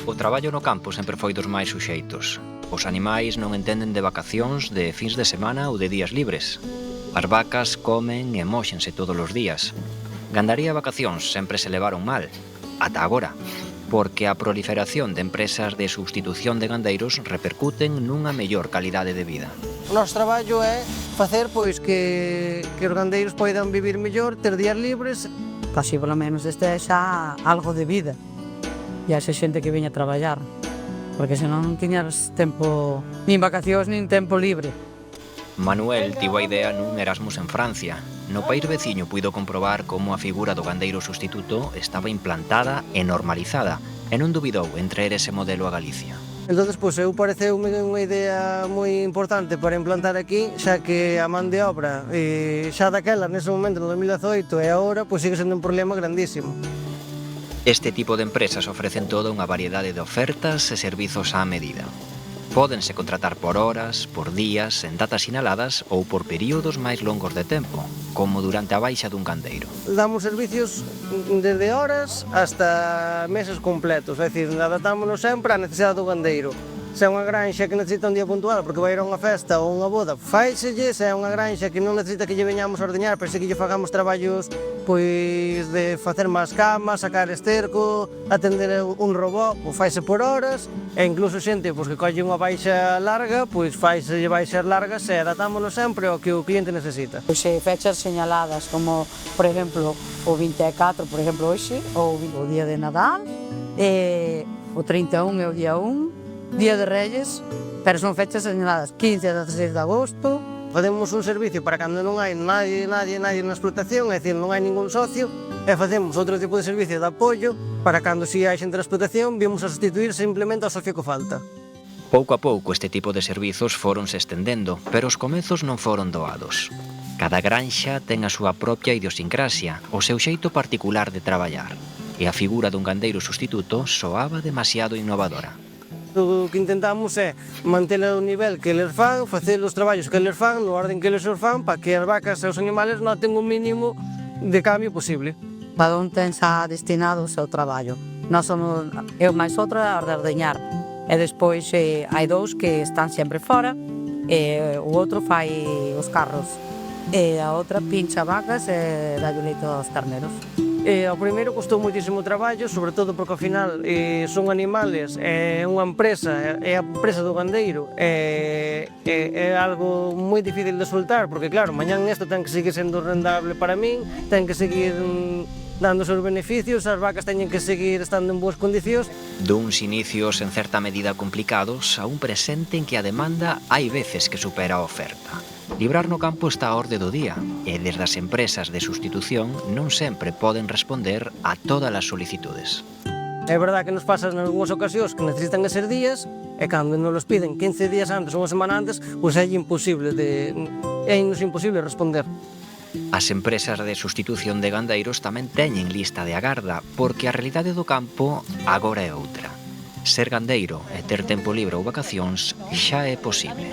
O traballo no campo sempre foi dos máis suxeitos. Os animais non entenden de vacacións, de fins de semana ou de días libres. As vacas comen e móxense todos os días. Gandaría e vacacións sempre se levaron mal, ata agora, porque a proliferación de empresas de substitución de gandeiros repercuten nunha mellor calidade de vida. O noso traballo é facer pois que os gandeiros poidan vivir mellor, ter días libres. Así polo menos este é xa algo de vida e a esa xente que veña a traballar, porque senón non tiñas tempo, nin vacacións, nin tempo libre. Manuel tivo a idea nun Erasmus en Francia. No país veciño puido comprobar como a figura do gandeiro sustituto estaba implantada e normalizada e non dubidou en traer ese modelo a Galicia. Entón, pois, eu pareceume unha idea moi importante para implantar aquí, xa que a man de obra xa daquela, nese momento, no 2018 e agora, pois sigue sendo un problema grandísimo. Este tipo de empresas ofrecen toda unha variedade de ofertas e servizos á medida. Pódense contratar por horas, por días, en datas sinaladas ou por períodos máis longos de tempo, como durante a baixa dun gandeiro. Damos servicios desde horas hasta meses completos, é dicir, adaptámonos sempre á necesidade do gandeiro. Se é unha granxa que necesita un día puntual porque vai ir a unha festa ou unha boda, fáiselle. Se é unha granxa que non necesita que lle veñamos a ordeñar, pero se que lle fagamos traballos pois de facer máis camas, sacar esterco, atender un robot, pois faise por horas, e incluso xente pois que colle unha baixa larga, pois faiselle baixas largas e adaptámonos sempre ao que o cliente necesita. Pois fechas señaladas como, por exemplo, o 24, por exemplo, hoxe, ou o día de Nadal, o 31 é o día 1, Día de Reyes, pero son fechas señaladas 15 a 16 de agosto. Facemos un servicio para cando non hai nadie na explotación, é dicir, non hai ningún socio, e facemos outro tipo de servicio de apoio para cando si hai xente na explotación, vimos a sustituir simplemente ao socio que falta. Pouco a pouco este tipo de servizos foronse estendendo, pero os comezos non foron doados. Cada granxa ten a súa propia idiosincrasia, o seu xeito particular de traballar, e a figura dun gandeiro sustituto soaba demasiado innovadora. O que intentamos é mantela ao nivel que eles fan, facer os traballos que eles fan, no orden que eles os fan, para que as vacas e os animales noten o mínimo de cambio posible. Cada un ten xa destinado o seu traballo. Nós somos, eu máis outra, a de ordeñar. E despois hai dous que están sempre fora, e o outro fai os carros. E a outra pincha vacas e dá leite aos carneros. Ao primeiro custou moitísimo traballo, sobre todo porque ao final son animales, é unha empresa, é a empresa do gandeiro, é algo moi difícil de soltar, porque claro, mañán isto ten que seguir sendo rendable para min, ten que seguir dando os seus beneficios, as vacas teñen que seguir estando en boas condicións. Duns inicios en certa medida complicados a un presente en que a demanda hai veces que supera a oferta. Librar no campo está a orde do día e desde as empresas de sustitución non sempre poden responder a todas as solicitudes. É verdad que nos pasa en algunhas ocasións que necesitan eses días e cando nos los piden 15 días antes ou unha semana antes, pois é imposible responder. As empresas de sustitución de gandeiros tamén teñen lista de agarda porque a realidade do campo agora é outra. Ser gandeiro e ter tempo libre ou vacacións xa é posible.